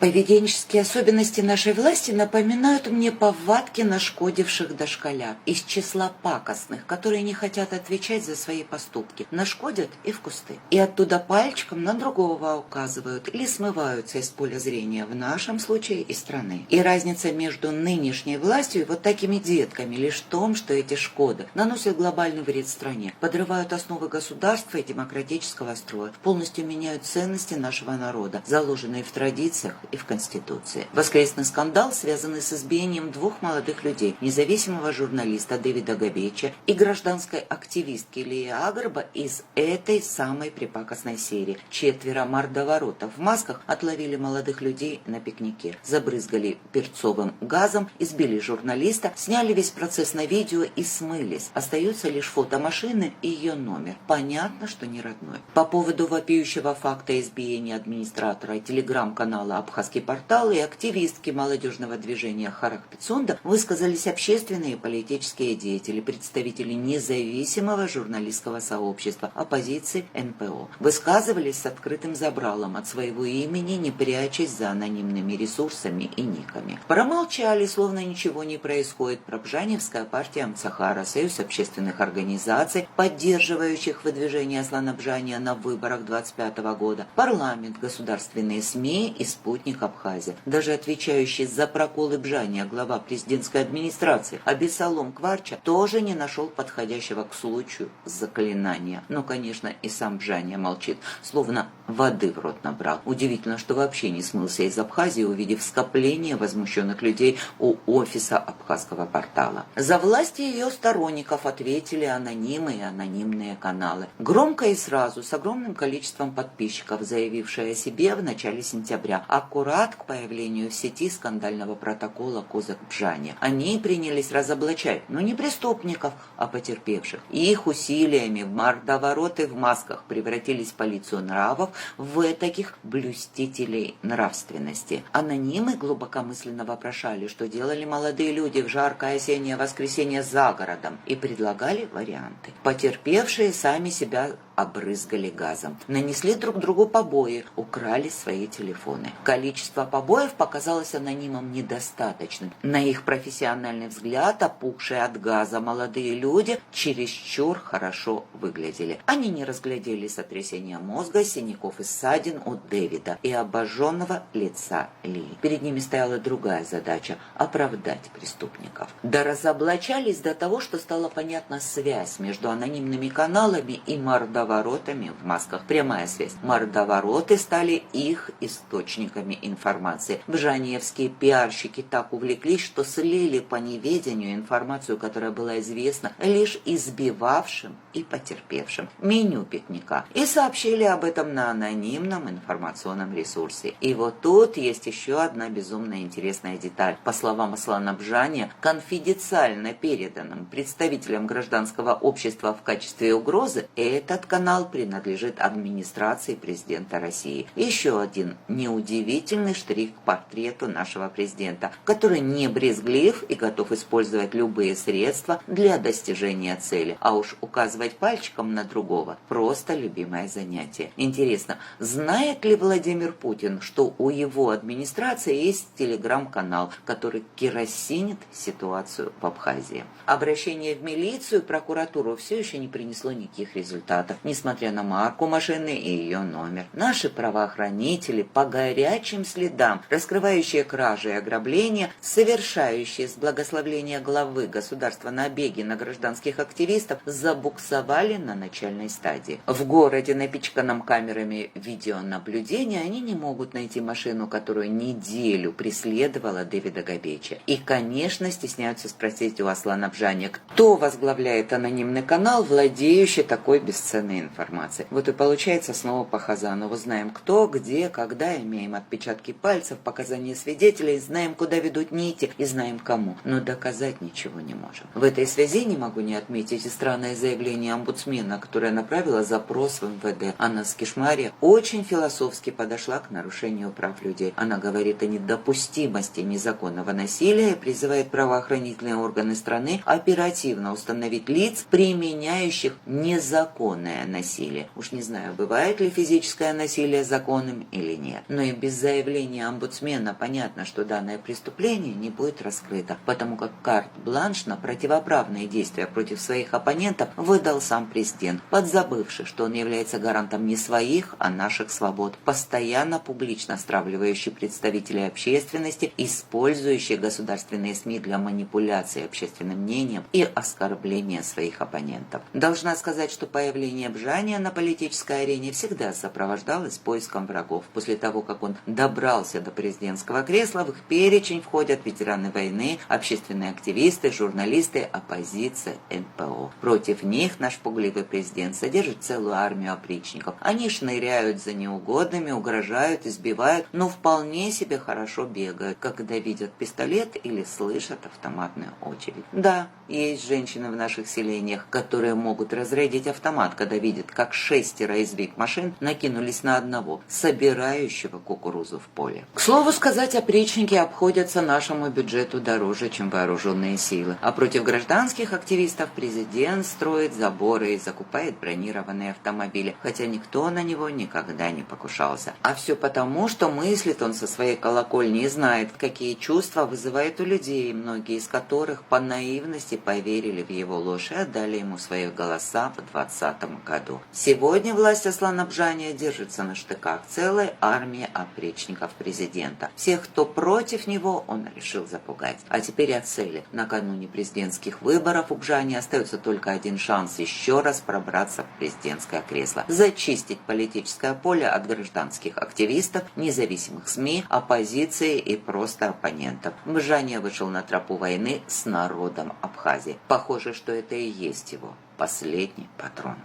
Поведенческие особенности нашей власти напоминают мне повадки нашкодивших дошколят из числа пакостных, которые не хотят отвечать за свои поступки, нашкодят и в кусты. И оттуда пальчиком на другого указывают или смываются из поля зрения, в нашем случае и страны. И разница между нынешней властью и вот такими детками лишь в том, что эти шкоды наносят глобальный вред стране, подрывают основы государства и демократического строя, полностью меняют ценности нашего народа, заложенные в традициях и в Конституции. Воскресный скандал, связанный с избиением двух молодых людей, независимого журналиста Дэвида Габеча и гражданской активистки Лии Агрба из этой самой припакостной серии. 4 мордоворотов в масках отловили молодых людей на пикнике, забрызгали перцовым газом, избили журналиста, сняли весь процесс на видео и смылись. Остаются лишь фото машины и ее номер. Понятно, что не родной. По поводу вопиющего факта избиения администратора телеграм-канала «Абхазский портал» и активистки молодежного движения Харах Пицунда высказались общественные и политические деятели, представители независимого журналистского сообщества, оппозиции, НПО. Высказывались с открытым забралом от своего имени, не прячась за анонимными ресурсами и никами. Промолчали, словно ничего не происходит, Пробжаневская партия Амцахара, Союз общественных организаций, поддерживающих выдвижение Аслана на выборах 25 года, парламент, государственные СМИ и спутник Абхазия. Даже отвечающий за проколы Бжания глава президентской администрации Абисалом Кварча тоже не нашел подходящего к случаю заклинания. Но, конечно, и сам Бжания молчит, словно воды в рот набрал. Удивительно, что вообще не смылся из Абхазии, увидев скопление возмущенных людей у офиса Абхазского портала. За власть ее сторонников ответили анонимы и анонимные каналы. Громко и сразу, с огромным количеством подписчиков, заявившие о себе в начале сентября, аккурат к появлению в сети скандального протокола Козак Бжания. Они принялись разоблачать, но не преступников, а потерпевших. И их усилиями мордовороты в масках превратились в полицию нравов, в таких блюстителей нравственности. Анонимы глубокомысленно вопрошали, что делали молодые люди в жаркое осеннее воскресенье за городом, и предлагали варианты. Потерпевшие сами себя обрызгали газом, нанесли друг другу побои, украли свои телефоны. Количество побоев показалось анонимам недостаточным. На их профессиональный взгляд, опухшие от газа молодые люди чересчур хорошо выглядели. Они не разглядели сотрясения мозга, синяков и ссадин от Дэвида и обожженного лица Лии. Перед ними стояла другая задача – оправдать преступников. Да разоблачались до того, что стала понятна связь между анонимными каналами и мордоворотами в масках. Прямая связь. Мордовороты стали их источниками информации. Бжаниевские пиарщики так увлеклись, что слили по неведению информацию, которая была известна лишь избивавшим и потерпевшим, меню пикника, и сообщили об этом на анонимном информационном ресурсе. И вот тут есть еще одна безумно интересная деталь. По словам Аслана Бжания, конфиденциально переданным представителям гражданского общества в качестве угрозы, этот канал принадлежит администрации президента России. Еще один неудивительный штрих к портрету нашего президента, который не брезглив и готов использовать любые средства для достижения цели. А уж указывать пальчиком на другого – просто любимое занятие. Интересно, знает ли Владимир Путин, что у его администрации есть телеграм-канал, который керосинит ситуацию в Абхазии? Обращение в милицию и прокуратуру все еще не принесло никаких результатов, несмотря на марку машины и ее номер. Наши правоохранители по горячим следам, раскрывающие кражи и ограбления, совершающие с благословения главы государства набеги на гражданских активистов, забуксовали на начальной стадии. В городе, напичканном камерами видеонаблюдения, они не могут найти машину, которую неделю преследовала Дэвида Габеча. И, конечно, стесняются спросить у Аслана Бжания, кто возглавляет анонимный канал, владеющий такой бесценной информацией. Вот и получается снова по Хазанову. Знаем кто, где, когда, имеем отпечатки пальцев, показания свидетелей, знаем, куда ведут нити и знаем кому, но доказать ничего не можем. В этой связи не могу не отметить и странное заявление омбудсмена, которое направила запрос в МВД. Анна Скишмария очень философски подошла к нарушению прав людей. Она говорит о недопустимости незаконного насилия и призывает правоохранительные органы страны оперативно установить лиц, применяющих незаконное физическое насилие. Уж не знаю, бывает ли физическое насилие законным или нет. Но и без заявления омбудсмена понятно, что данное преступление не будет раскрыто, потому как карт-бланш на противоправные действия против своих оппонентов выдал сам президент, подзабывший, что он является гарантом не своих, а наших свобод, постоянно публично стравливающий представителей общественности, использующий государственные СМИ для манипуляции общественным мнением и оскорбления своих оппонентов. Должна сказать, что появление Бжания на политической арене всегда сопровождалось поиском врагов. После того, как он добрался до президентского кресла, в их перечень входят ветераны войны, общественные активисты, журналисты, оппозиция, НПО. Против них наш пугливый президент содержит целую армию опричников. Они шныряют за неугодными, угрожают, избивают, но вполне себе хорошо бегают, когда видят пистолет или слышат автоматную очередь. Да, есть женщины в наших селениях, которые могут разрядить автомат, когда видят, как 6 из биг-машин накинулись на одного, собирающего кукурузу в поле. К слову сказать, опричники обходятся нашему бюджету дороже, чем вооруженные силы. А против гражданских активистов президент строит заборы и закупает бронированные автомобили, хотя никто на него никогда не покушался. А все потому, что мыслит он со своей колокольни и знает, какие чувства вызывает у людей, многие из которых по наивности поверили в его ложь и отдали ему свои голоса в 2020 году. Сегодня власть Аслана Бжания держится на штыках целой армии опричников президента. Всех, кто против него, он решил запугать. А теперь о цели. Накануне президентских выборов у Бжания остается только один шанс еще раз пробраться в президентское кресло. Зачистить политическое поле от гражданских активистов, независимых СМИ, оппозиции и просто оппонентов. Бжания вышел на тропу войны с народом Абхазии. Похоже, что это и есть его последний патрон.